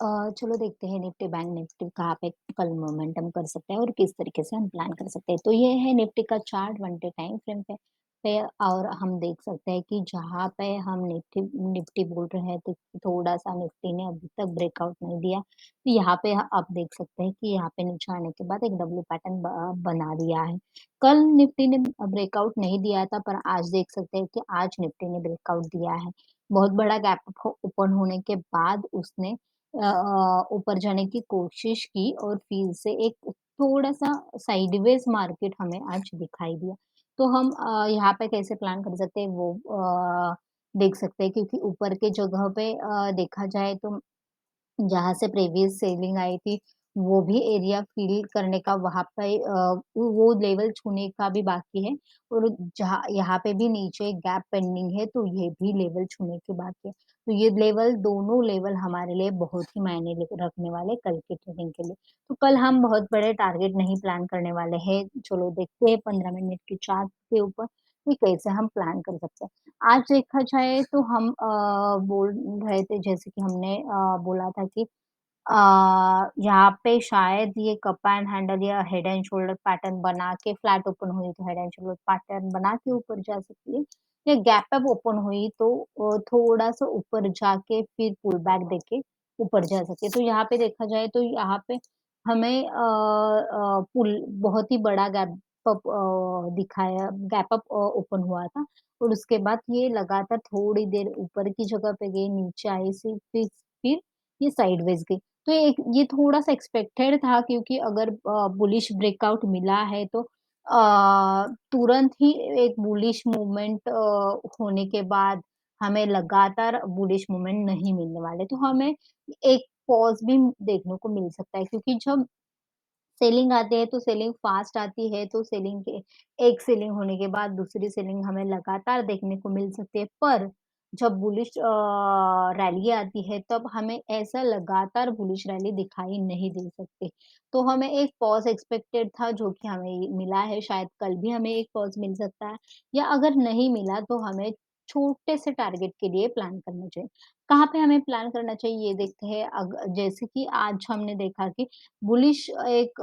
चलो देखते हैं निफ्टी बैंक निफ्टी कहाँ पे कल मोमेंटम कर सकते हैं और किस तरीके से हम प्लान कर सकते हैं। तो ये है निफ्टी का चार्ट 1 डे टाइम फ्रेम पे और हम देख सकते हैं कि जहाँ पे हम निफ्टी निफ्टी बोल रहे हैं तो थोड़ा-सा निफ्टी ने अभी तक ब्रेकआउट नहीं दिया। तो यहाँ पे आप देख सकते हैं कि यहाँ पे नीचे आने के बाद एक डब्ल्यू पैटर्न बना दिया है। कल निफ्टी ने ब्रेकआउट नहीं दिया था पर आज देख सकते हैं कि आज निफ्टी ने ब्रेकआउट दिया है। बहुत बड़ा गैप ओपन होने के बाद उसने ऊपर जाने की कोशिश की और फिर से एक थोड़ा-सा साइडवेज़ मार्केट हमें आज दिखाई दिया। तो हम यहाँ पे कैसे प्लान कर सकते हैं वो देख सकते हैं क्योंकि ऊपर के जगह पे देखा जाए तो जहाँ से प्रीवियस सेलिंग आई थी, वो भी एरिया फ़िल करने का वहाँ पे वो लेवल छूने का भी बाकी है और जहाँ यहाँ पे भी नीचे एक गैप पेंडिंग है, तो ये भी लेवल छूने के बाकी है। तो ये लेवल दोनों लेवल हमारे लिए बहुत ही मायने रखने वाले कल के ट्रेडिंग के लिए। तो कल हम बहुत बड़े टारगेट नहीं प्लान करने वाले हैं, चलो देखते हैं 15 मिनट की चार्ट के ऊपर कि कैसे हम प्लान कर सकते हैं। आज देखा जाए तो हम बोल रहे थे जैसे कि हमने बोला था कि यहाँ पे शायद ये कप एंड हैंडल या हेड एंड शोल्डर पैटर्न बना के फ्लैट ओपन हुई तो हेड एंड शोल्डर पैटर्न बना के ऊपर जा सकती है। या गैप अप ओपन हुई तो थोड़ा-सा ऊपर जाके फिर पुल बैक देके ऊपर जा सकती है। तो यहाँ पे देखा जाए तो यहाँ पे हमें पुल बहुत ही बड़ा गैप अप दिखाया गैप अप ओपन हुआ था और उसके बाद ये लगातार थोड़ी देर ऊपर की जगह पे गई, नीचे आई फिर ये साइडवेज़ गई। तो ये थोड़ा-सा एक्सपेक्टेड था क्योंकि अगर बुलिश ब्रेकआउट मिला है तो तुरंत ही एक बुलिश मूवमेंट होने के बाद हमें लगातार बुलिश मूवमेंट नहीं मिलने वाले। तो हमें एक पॉज़ भी देखने को मिल सकता है क्योंकि जब सेलिंग आती है तो सेलिंग फास्ट आती है तो सेलिंग के एक सेलिंग होने के बाद दूसरी सेलिंग हमें लगातार देखने को मिल सकती है। पर जब बुलिश रैली आती है तब हमें ऐसा लगातार बुलिश रैली दिखाई नहीं दे सकती। तो हमें एक पॉज़ एक्सपेक्टेड था जो कि हमें मिला है, शायद कल भी हमें एक पॉज़ मिल सकता है या अगर नहीं मिला तो हमें छोटे से टारगेट के लिए प्लान करना चाहिए। कहाँ पे हमें प्लान करना चाहिए ये देखते हैं जैसे कि आज हमने देखा कि बुलिश एक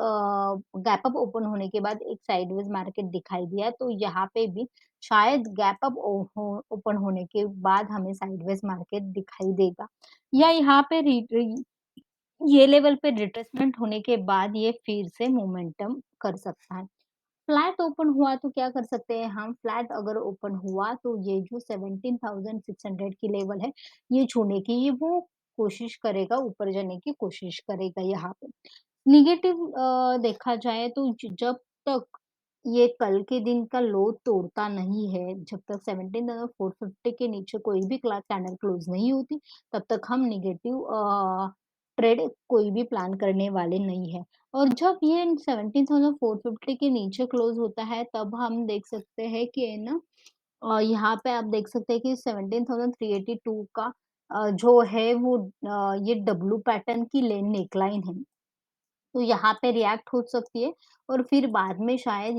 गैप अप ओपन होने के बाद एक साइडवेज मार्केट दिखाई दिया, तो यहाँ पे भी शायद गैप अप ओ हो ओपन होने के बाद हमें साइडवेज मार्केट दिखाई देगा या यहाँ पे ये लेवल पे रिट्रेसमेंट होने के बाद ये फिर से मोमेंटम कर सकता है। फ्लैट ओपन हुआ तो क्या कर सकते हैं हम? फ्लैट अगर ओपन हुआ तो ये जो 17,600 की लेवल है, ये छूने की ये वो कोशिश करेगा, ऊपर जाने की कोशिश करेगा यहाँ पे। नेगेटिव देखा जाए तो जब तक ये कल के दिन का लो तोड़ता नहीं है, जब तक 17,450 के नीचे कोई भी कैंडल क्लोज़ नहीं होती, तब तक हम नेगेटिव ट्रेड कोई भी प्लान करने वाले नहीं हैं। और जब ये 17,450 के नीचे क्लोज़ होता है, तब हम देख सकते हैं कि है ना यहाँ पे आप देख सकते हैं कि 17,382 का जो है वो ये डब्लू पैटर्न की नेकलाइन है। तो यहाँ पे रिएक्ट हो सकती है और फिर बाद में शायद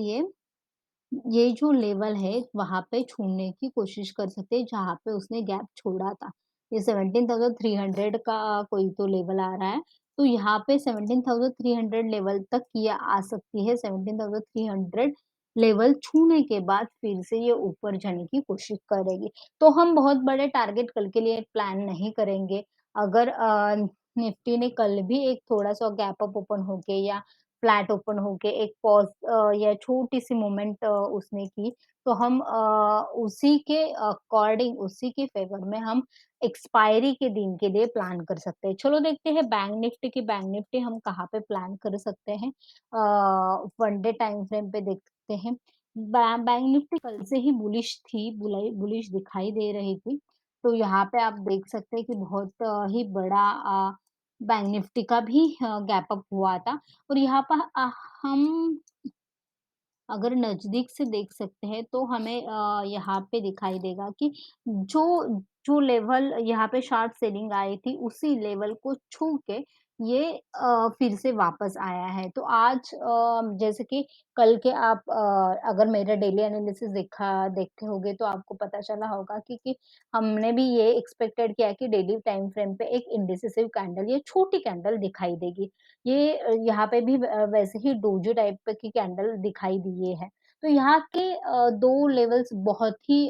ये जो लेवल है वहाँ पे छूने की कोशिश कर सकते हैं जहाँ पे उसने गैप छोड़ा था। ये 17,300 का कोई तो लेवल आ रहा है, तो यहाँ पे 17,300 लेवल तक ये आ सकती है। 17,300 लेवल छूने के बाद फिर से ये ऊपर जाने की कोशिश करेगी। तो हम बहुत बड़े टारगेट कल के लिए प्लान नहीं करेंगे। अगर निफ्टी ने कल भी एक थोड़ा-सा गैप अप ओपन होके या फ्लैट ओपन होके एक पॉज़ या छोटी-सी मूवमेंट उसने की, तो हम उसी के अकॉर्डिंग, उसी के फ़ेवर में हम एक्सपायरी के दिन के लिए प्लान कर सकते हैं। चलो देखते हैं बैंक निफ्टी हम कहाँ पे प्लान कर सकते हैं। 1 डे टाइम फ्रेम पे देखते हैं। बैंक निफ्टी कल से ही बुलिश थी, बुलिश दिखाई दे रही थी। तो यहाँ पे आप देख सकते हैं कि बहुत ही बड़ा बैंक निफ्टी का भी गैप अप हुआ था और यहाँ पर हम अगर नज़दीक से देख सकते हैं तो हमें यहाँ पे दिखाई देगा कि जो जो लेवल यहाँ पे शार्प सेलिंग आई थी, उसी लेवल को छू के ये फिर से वापस आया है। तो आज जैसे कि कल के आप अगर मेरा डेली एनालिसिस देखे होंगे तो आपको पता चला होगा कि हमने भी ये एक्सपेक्टेड किया कि डेली टाइम फ्रेम पे एक इंडिसिसिव कैंडल, ये छोटी कैंडल दिखाई देगी। ये यहाँ पे भी वैसे ही डोजी टाइप की कैंडल दिखाई दिए है। तो यहाँ के 2 लेवल्स बहुत ही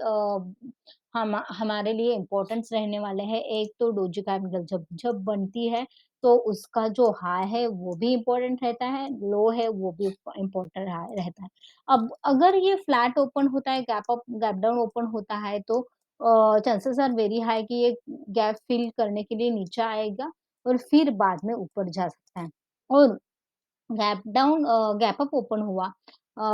हमारे लिए इम्पोर्टेंस रहने वाले हैं। एक तो डोजी कैपिटल जब जब बनती है, तो उसका जो हाई है वो भी इम्पोर्टेंट रहता है, लो है वो भी इम्पोर्टेंट रहता है। अब अगर ये फ्लैट ओपन होता है, गैप डाउन ओपन होता है तो चांसेस आर वेरी हाई कि ये गैप फिल करने के लिए नीचे आएगा और फिर बाद में ऊपर जा सकता है। और गैप अप ओपन हुआ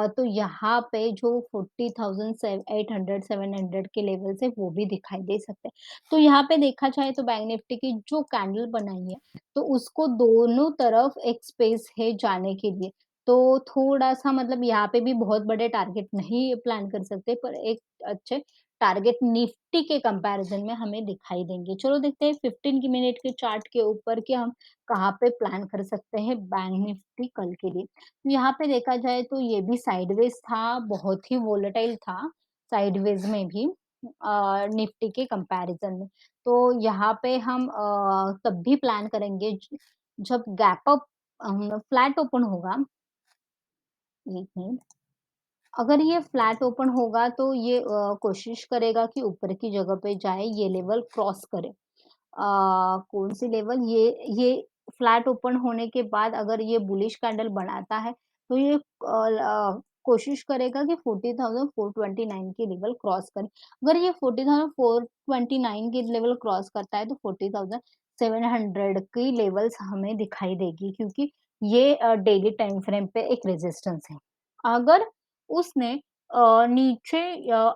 तो यहाँ पे जो 40,000 से 800 700 के लेवल से वो भी दिखाई दे सकते हैं। तो यहाँ पे देखा जाए तो बैंक निफ्टी की जो कैंडल बनाई है, तो उसको दोनों तरफ एक स्पेस है जाने के लिए। तो थोड़ा-सा मतलब यहाँ पे भी बहुत बड़े टारगेट नहीं प्लान कर सकते, पर एक अच्छे टारगेट निफ्टी के कंपैरिज़न में हमें दिखाई देंगे। चलो देखते हैं 15 की मिनट के चार्ट के ऊपर कि हम कहाँ पे प्लान कर सकते हैं बैंक निफ्टी कल के लिए। तो यहाँ पे देखा जाए तो ये भी साइडवेज़ था, बहुत ही वोलेटाइल था, साइडवेज़ में भी निफ्टी के कंपैरिज़न में। तो यहाँ पे हम तब भी प्लान करेंगे जब गैप अप फ्लैट ओपन होगा, 1 मिनट। अगर ये फ्लैट ओपन होगा तो ये कोशिश करेगा कि ऊपर की जगह पे जाए, ये लेवल क्रॉस करे। कौन-सी लेवल ये फ्लैट ओपन होने के बाद अगर ये बुलिश कैंडल बनाता है, तो ये कोशिश करेगा कि 40,429 की लेवल क्रॉस करे। अगर ये 40,429 की लेवल क्रॉस करता है, तो 40,700 की लेवल्स हमें दिखाई देगी क्योंकि ये डेली टाइम फ्रेम पे एक रेजिस्टेंस है। अगर उसने नीचे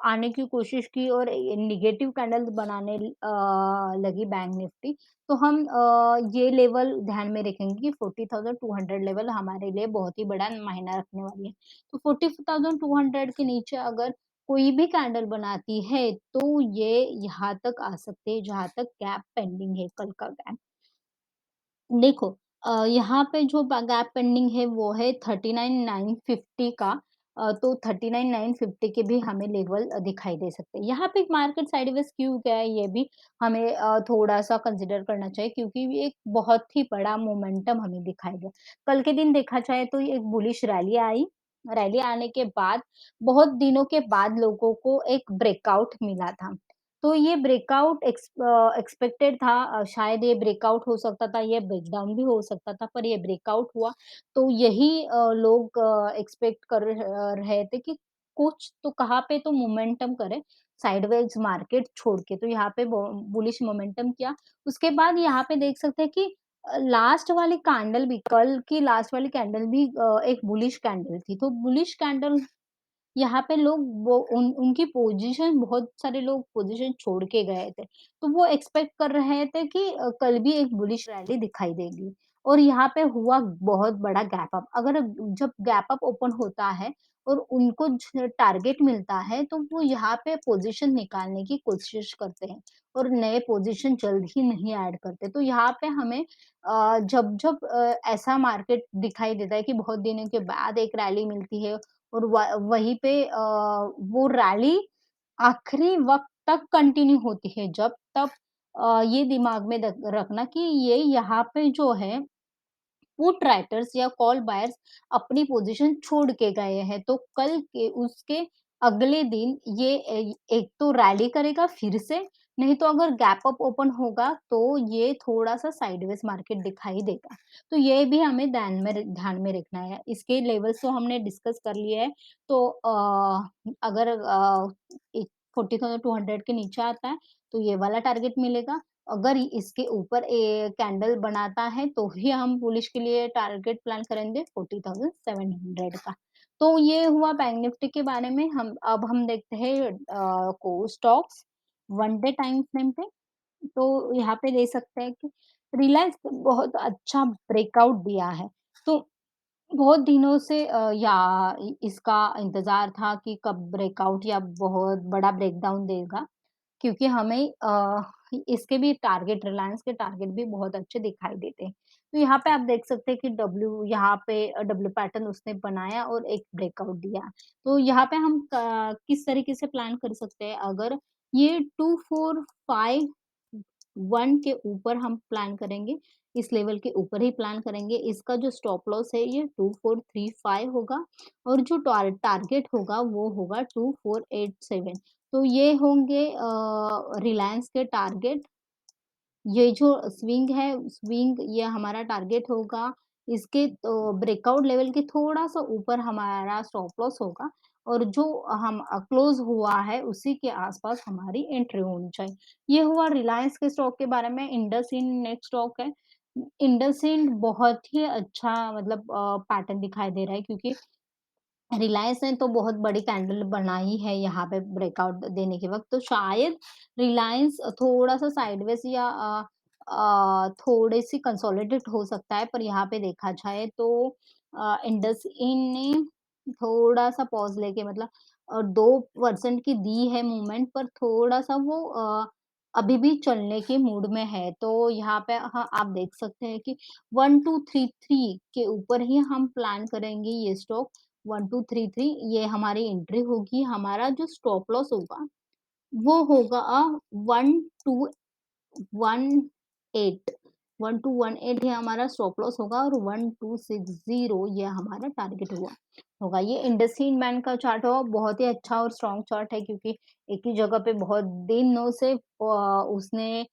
आने की कोशिश की और नेगेटिव कैंडल्स बनाने लगी बैंक निफ्टी, तो हम ये लेवल ध्यान में रखेंगे कि 40,200 लेवल हमारे लिए बहुत ही बड़ा मायना रखने वाली है। तो 40,200 के नीचे अगर कोई भी कैंडल बनाती है, तो ये यहाँ तक आ सकते हैं जहाँ तक गैप पेंडिंग है, कल का गैप। देखो यहाँ पे जो गैप पेंडिंग है वो है 39,950 का तो 39,950 के भी हमें लेवल दिखाई दे सकते हैं। यहाँ पे मार्केट साइडवेज क्यों गया है ये भी हमें थोड़ा-सा कंसीडर करना चाहिए क्योंकि ये एक बहुत ही बड़ा मोमेंटम हमें दिखाई दिया। कल के दिन देखा जाए तो ये एक बुलिश रैली आई, रैली आने के बाद बहुत दिनों के बाद लोगों को एक ब्रेकआउट मिला था। तो ये ब्रेकआउट एक्सपेक्टेड था शायद ये ब्रेकआउट हो सकता था, ये ब्रेकडाउन भी हो सकता था, पर ये ब्रेकआउट हुआ। तो यही लोग एक्सपेक्ट कर रहे थे कि कुछ तो कहाँ पे तो मोमेंटम करे, साइडवेज मार्केट छोड़ के। तो यहाँ पे बुलिश मोमेंटम किया। उसके बाद यहाँ पे देख सकते हैं कि लास्ट वाली कैंडल भी कल की लास्ट वाली कैंडल भी एक बुलिश कैंडल थी। तो बुलिश कैंडल यहाँ पे लोग वो उनकी पोज़ीशन बहुत सारे लोग पोज़ीशन छोड़ के गए थे। तो वो एक्सपेक्ट कर रहे थे कि कल भी एक बुलिश रैली दिखाई देगी और यहाँ पे हुआ बहुत बड़ा गैप अप। अगर जब गैप अप ओपन होता है और उनको टारगेट मिलता है, तो वो यहाँ पे पोज़ीशन निकालने की कोशिश करते हैं और नए पोज़ीशन जल्द ही नहीं ऐड करते। तो यहाँ पे हमें जब जब ऐसा मार्केट दिखाई देता है कि बहुत दिनों के बाद एक रैली मिलती है और वहीं पे वो रैली आखिरी वक़्त तक कंटिन्यू होती है जब तक ये दिमाग में रखना कि ये यहाँ पे जो है पुट राइटर्स या कॉल बायर्स अपनी पोजीशन छोड़ के गए हैं, तो कल के उसके अगले दिन ये एक तो रैली करेगा फिर से, नहीं तो अगर गैप अप ओपन होगा, तो ये थोड़ा-सा साइडवेज़ मार्केट दिखाई देगा। तो ये भी हमें ध्यान में रखना है। इसके लेवल्स तो हमने डिस्कस कर लिए हैं, तो अगर एक 40,200 के नीचे आता है, तो ये वाला टारगेट मिलेगा अगर इसके ऊपर कैंडल बनाता है, तो ही हम बुलिश के लिए टारगेट प्लान करेंगे 40,700 का। तो ये हुआ बैंक निफ्टी के बारे में हम देखते हैं को stocks one day time frame पे। तो यहाँ पे देख सकते हैं कि रिलायंस बहुत अच्छा ब्रेकआउट दिया है। तो बहुत दिनों से इसका इंतज़ार था कि कब ब्रेकआउट या बहुत बड़ा ब्रेकडाउन देगा। क्योंकि हमें इसके भी टारगेट रिलायंस के टारगेट भी बहुत अच्छे दिखाई देते हैं। तो यहाँ पे आप देख सकते हैं कि यहाँ पे डब्ल्यू पैटर्न उसने बनाया और एक ब्रेकआउट दिया। तो यहाँ पे हम किस तरीके से प्लान कर सकते हैं, अगर ये 2, 4, 5, 1 के ऊपर हम प्लान करेंगे, इस लेवल के ऊपर ही प्लान करेंगे। इसका जो स्टॉप लॉस है ये 2435 होगा और जो टारगेट होगा वो होगा 2487। तो ये होंगे रिलायंस के टारगेट। ये जो स्विंग ये हमारा टारगेट होगा। इसके ब्रेकआउट लेवल के थोड़ा-सा ऊपर हमारा स्टॉप लॉस होगा और जो हम क्लोज़ हुआ है उसी के आस-पास हमारी एंट्री होनी चाहिए। ये हुआ रिलायंस के स्टॉक के बारे में। इंडसइंड नेक्स्ट स्टॉक है। इंडसइंड बहुत ही अच्छा मतलब पैटर्न दिखाई दे रहा है, क्योंकि रिलायंस ने तो बहुत बड़ी कैंडल बनाई है यहाँ पे ब्रेकआउट देने के वक़्त, तो शायद रिलायंस थोड़ा-सा साइडवेज़ या थोड़ी-सी कंसोलिडेट हो सकता है, पर यहाँ पे देखा जाए तो इंडसइंड ने थोड़ा-सा पॉज़ लेके मतलब 2% की दी है मूवमेंट, पर थोड़ा-सा वो अभी भी चलने के मूड में है। तो यहाँ पे हाँ, आप देख सकते हैं कि 1233 के ऊपर ही हम प्लान करेंगे ये स्टॉक। 1233 ये हमारी एंट्री होगी, हमारा जो स्टॉप लॉस होगा, वो होगा 1218 1218 ये हमारा स्टॉप लॉस होगा और 1260 ये हमारा टारगेट होगा। ये इंडसइंड बैंक का चार्ट होगा, बहुत ही अच्छा और स्ट्रॉन्ग चार्ट है, क्योंकि एक ही जगह पे बहुत दिनों से उसने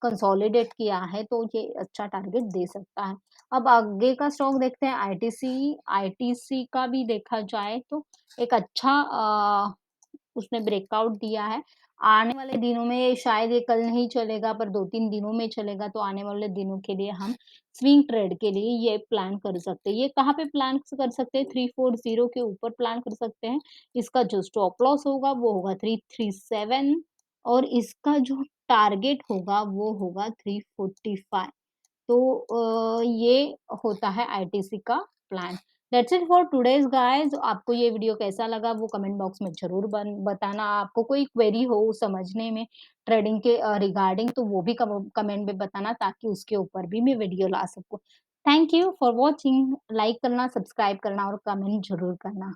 कंसोलिडेट किया है, तो ये अच्छा टारगेट दे सकता है। अब आगे का स्टॉक देखते हैं आईटीसी। आईटीसी का भी देखा जाए तो एक अच्छा उसने ब्रेकआउट दिया है। आने वाले दिनों में शायद ये कल नहीं चलेगा, पर 2-3 दिनों में चलेगा, तो आने वाले दिनों के लिए हम स्विंग ट्रेड के लिए ये प्लान कर सकते हैं। ये कहाँ पे प्लान कर सकते हैं? 340 के ऊपर प्लान कर सकते हैं। इसका जो स्टॉप लॉस होगा वो होगा 337 और इसका जो टारगेट होगा वो होगा 345। तो ये होता है आईटीसी का plan. That's it for today's guys. आपको ये वीडियो कैसा लगा वो कमेंट बॉक्स में ज़रूर बन बताना। आपको कोई क्वेरी हो समझने में ट्रेडिंग के रिगार्डिंग, तो वो भी कमेंट में बताना, ताकि उसके ऊपर भी मैं वीडियो ला सकूँ। Thank you for watching. Like करना, सब्सक्राइब करना और कमेंट ज़रूर करना।